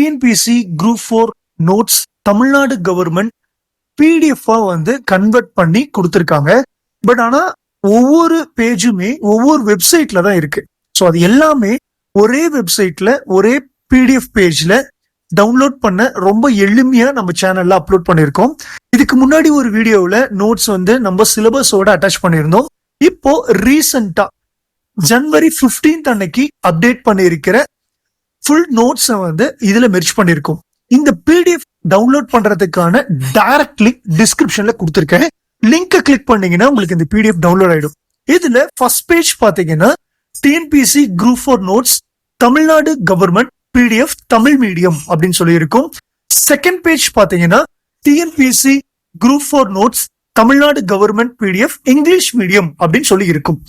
TNPSC group 4 notes Tamil Nadu government PDF வந்து convert பண்ணி கொடுத்துருக்காங்க. பட் ஆனா ஒவ்வொரு பேஜுமே ஒவ்வொரு வெப்சைட்ல தான் இருக்கு. ஸோ அது எல்லாமே ஒரே வெப்சைட்ல ஒரே PDF பேஜ்ல டவுன்லோட் பண்ண ரொம்ப எளிமையா நம்ம சேனல்ல அப்லோட் பண்ணிருக்கோம். இதுக்கு முன்னாடி ஒரு வீடியோவில் நோட்ஸ் வந்து நம்ம சிலபஸோட அட்டாச் பண்ணியிருந்தோம். இப்போ ரீசெண்டா ஜனவரி 15 அன்னைக்கு அப்டேட் பண்ணியிருக்கிற ஃபுல் நோட்ஸ் வந்து இதுல மெர்ஜ் பண்ணிருக்கோம். இந்த PDF டவுன்லோட் பண்றதுக்கான டைரக்ட் லிங்க் டிஸ்கிரிப்ஷன்ல கொடுத்திருக்கேன். லிங்க் கிளிக் பண்ணீங்கன்னா உங்களுக்கு இந்த PDF டவுன்லோட் ஆயிடும். இதுல ஃபர்ஸ்ட் பேஜ் பாத்தீங்கன்னா TNPSC group 4 notes Tamil Nadu government PDF Tamil medium அப்படின்னு சொல்லி இருக்கும். செகண்ட் பேஜ் பாத்தீங்கன்னா TNPSC group 4 notes Tamil Nadu government PDF English medium அப்படின்னு சொல்லி இருக்கும்.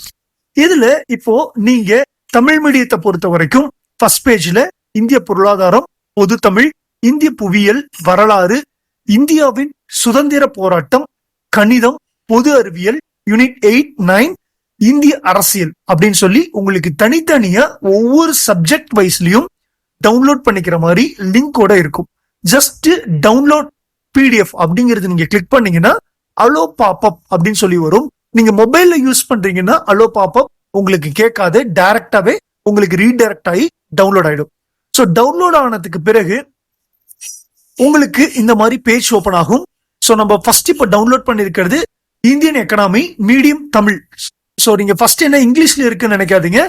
இதுல இப்போ நீங்க தமிழ் மீடியத்தை பொறுத்த வரைக்கும் ஃபர்ஸ்ட் பேஜ்ல இந்திய பொருளாதாரம், பொது தமிழ், இந்திய புவியியல், வரலாறு, இந்தியாவின் சுதந்திர போராட்டம், கணிதம், பொது அறிவியல், யூனிட் 8, 9, இந்திய அரசியல் அப்படின்னு சொல்லி உங்களுக்கு தனித்தனியா ஒவ்வொரு சப்ஜெக்ட் வைஸ்லயும் டவுன்லோட் பண்ணிக்கிற மாதிரி லிங்கோட இருக்கும். ஜஸ்ட் டவுன்லோட் PDF அப்படிங்கிறது நீங்க கிளிக் பண்ணீங்கன்னா அலோ பாப்அப் அப்படின்னு சொல்லி வரும். நீங்க மொபைல்ல யூஸ் பண்றீங்கன்னா அலோ பாப்அப் உங்களுக்கு கேட்காது, டைரக்டாவே உங்களுக்கு ரீடைரக்ட் ஆகி டவுன்லோட் ஆயிடும். ஸோ டவுன்லோட் ஆனதுக்கு பிறகு உங்களுக்கு இந்த மாதிரி பேஜ் ஓபன் ஆகும். ஸோ நம்ம ஃபர்ஸ்ட் இப்போ டவுன்லோட் பண்ணிருக்கிறது Indian economy medium Tamil. So நீங்க ஃபர்ஸ்ட் என்ன இங்கிலீஷ்ல இருக்குன்னு நினைக்காதீங்க.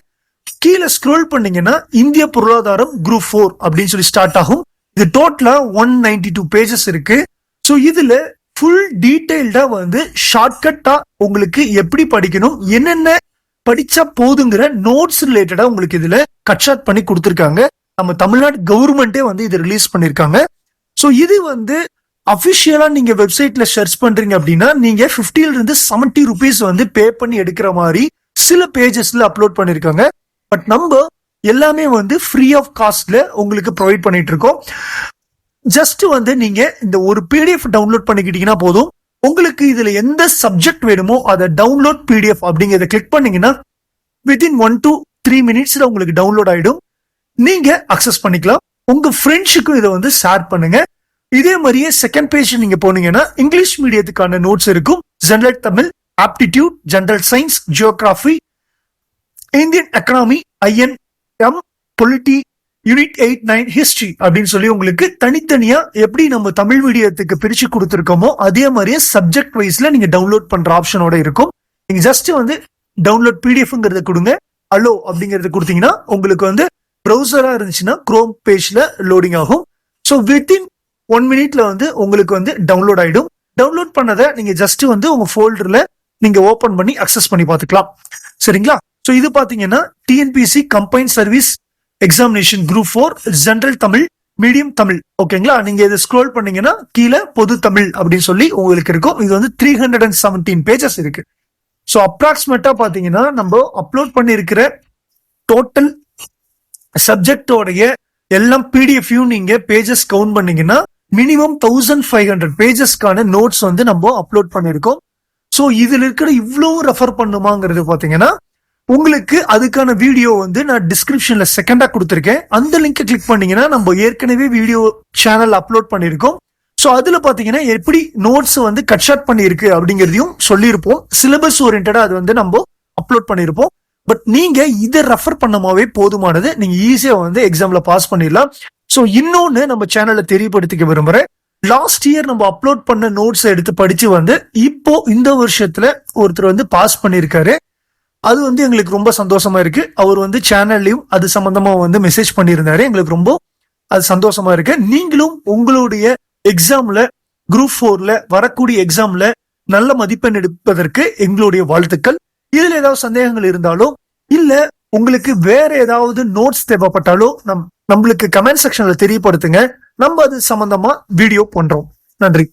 கீழே ஸ்க்ரோல் பண்ணீங்கன்னா இந்திய பொருளாதாரம் குரூப் 4 அப்படின்னு சொல்லி ஸ்டார்ட் ஆகும். இது டோட்டலா 192 பேஜஸ் இருக்கு. ஸோ இதுல ஃபுல் டீடைல்டா வந்து ஷார்ட்கட்டா உங்களுக்கு எப்படி படிக்கணும், என்னென்ன படிச்சா போதுங்கிற நோட்ஸ் ரிலேட்டடா உங்களுக்கு இதுல கட் ஷார்ட் பண்ணி கொடுத்துருக்காங்க. நம்ம தமிழ்நாடு கவர்மெண்டே வந்து இது ரிலீஸ் பண்ணிருக்காங்க. ஸோ இது வந்து அபிஷியலா நீங்க வெப்சைட்ல சர்ச் பண்றீங்க அப்படின்னா நீங்க 50 இருந்து 70 rupees வந்து பே பண்ணி எடுக்கிற மாதிரி சில பேஜஸ்ல அப்லோட் பண்ணிருக்காங்க. பட் நம்ம எல்லாமே வந்து ஃப்ரீ ஆஃப் காஸ்ட்ல உங்களுக்கு ப்ரொவைட் பண்ணிட்டு இருக்கோம். ஜஸ்ட் வந்து நீங்க இந்த ஒரு PDF டவுன்லோட் பண்ணிக்கிட்டீங்கன்னா போதும். உங்களுக்கு இதுல எந்த சப்ஜெக்ட் வேணுமோ அதை டவுன்லோட் PDF அப்படிங்கறத கிளிக் பண்ணீங்கன்னா வித்தின் 1 to 3 minutesல உங்களுக்கு டவுன்லோட் ஆயிடும். நீங்க அக்சஸ் பண்ணிக்கலாம். உங்க ஃப்ரெண்ட்ஸுக்கும் இதை வந்து ஷேர் பண்ணுங்க. இதே மாதிரியே செகண்ட் பேஜ் நீங்க போனீங்கன்னா இங்கிலீஷ் மீடியத்துக்கான நோட்ஸ் இருக்கும். General Tamil, aptitude, general science, geography, Indian economy, INM, polity, unit 8, 9 history அப்படின்னு சொல்லி உங்களுக்கு தனித்தனியா எப்படி நம்ம தமிழ் மீடியத்துக்கு பிரிச்சு கொடுத்துருக்கோமோ அதே மாதிரியே சப்ஜெக்ட் வைஸ்ல நீங்க டவுன்லோட் பண்ற ஆப்ஷனோட இருக்கும். நீங்க ஜஸ்ட் வந்து டவுன்லோட் PDFங்கிறத கொடுங்க, அலோ அப்படிங்கறத கொடுத்தீங்கன்னா உங்களுக்கு வந்து ப்ரௌசரா இருந்துச்சுன்னா குரோம் பேஜ்ல லோடிங் ஆகும். ஸோ வித்தின் 1 minute வந்து உங்களுக்கு வந்து டவுன்லோட் ஆயிடும். டவுன்லோட் பண்ணதை நீங்க ஜஸ்ட் வந்து உங்க ஃபோல்டர்ல நீங்க ஓபன் பண்ணி அக்சஸ் பண்ணி பார்த்துக்கலாம். சரிங்களா? ஸோ இது பாத்தீங்கன்னா TNPSC combine service examination group 4 general Tamil medium Tamil. ஓகேங்களா? நீங்க இதை ஸ்க்ரோல் பண்ணீங்கன்னா கீழே பொது தமிழ் அப்படின்னு சொல்லி உங்களுக்கு இருக்கும். இது வந்து 317 பேஜஸ் இருக்கு. ஸோ அப்ராக்சிமேட்டா பாத்தீங்கன்னா நம்ம அப்லோட் பண்ணிருக்கிற டோட்டல் சப்ஜெக்டோடைய எல்லாம் PDF-யும் நீங்க பேஜஸ் கவுண்ட் பண்ணீங்கன்னா மினிமம் 1500 பேஜஸ்க்கான நோட்ஸ் வந்து நம்ம அப்லோட் பண்ணிருக்கோம். ஸோ இதுல இருக்கிற இவ்வளவு ரெஃபர் பண்ணுமாங்கிறது பாத்தீங்கன்னா உங்களுக்கு அதுக்கான வீடியோ வந்து நான் டிஸ்கிரிப்ஷன்ல செகண்டா கொடுத்துருக்கேன். அந்த லிங்கை கிளிக் பண்ணீங்கன்னா நம்ம ஏற்கனவே வீடியோ சேனல் அப்லோட் பண்ணிருக்கோம். ஸோ அதுல பாத்தீங்கன்னா எப்படி நோட்ஸ் வந்து கட் ஷார்ட் பண்ணிருக்கு அப்படிங்கிறதையும் சொல்லியிருப்போம். சிலபஸ் ஓரியன்டா அது வந்து நம்ம அப்லோட் பண்ணிருப்போம். பட் நீங்க இதை ரெஃபர் பண்ணமாவே போதுமானது. நீங்க ஈஸியா வந்து எக்ஸாம்ல பாஸ் பண்ணிடலாம். ஸோ இன்னொன்னு நம்ம சேனல்ல தெரியப்படுத்திக்க விரும்புறேன். லாஸ்ட் இயர் நம்ம அப்லோட் பண்ண நோட்ஸ் எடுத்து படிச்சு வந்து இப்போ இந்த வருஷத்துல ஒருத்தர் வந்து பாஸ் பண்ணிருக்காரு. அது வந்து எங்களுக்கு ரொம்ப சந்தோஷமா இருக்கு. அவர் வந்து சேனல்லையும் அது சம்பந்தமா வந்து மெசேஜ் பண்ணியிருந்தாரு. எங்களுக்கு ரொம்ப அது சந்தோஷமா இருக்கு. நீங்களும் உங்களுடைய எக்ஸாம்ல குரூப் 4ல வரக்கூடிய எக்ஸாம்ல நல்ல மதிப்பெண் எடுப்பதற்கு எங்களுடைய வாழ்த்துக்கள். இதுல ஏதாவது சந்தேகங்கள் இருந்தாலோ இல்ல உங்களுக்கு வேற ஏதாவது நோட்ஸ் தேவைப்பட்டாலோ நம்மளுக்கு கமெண்ட் செக்ஷன்ல தெரியப்படுத்துங்க. நம்ம அது சம்பந்தமா வீடியோ பண்றோம். நன்றி.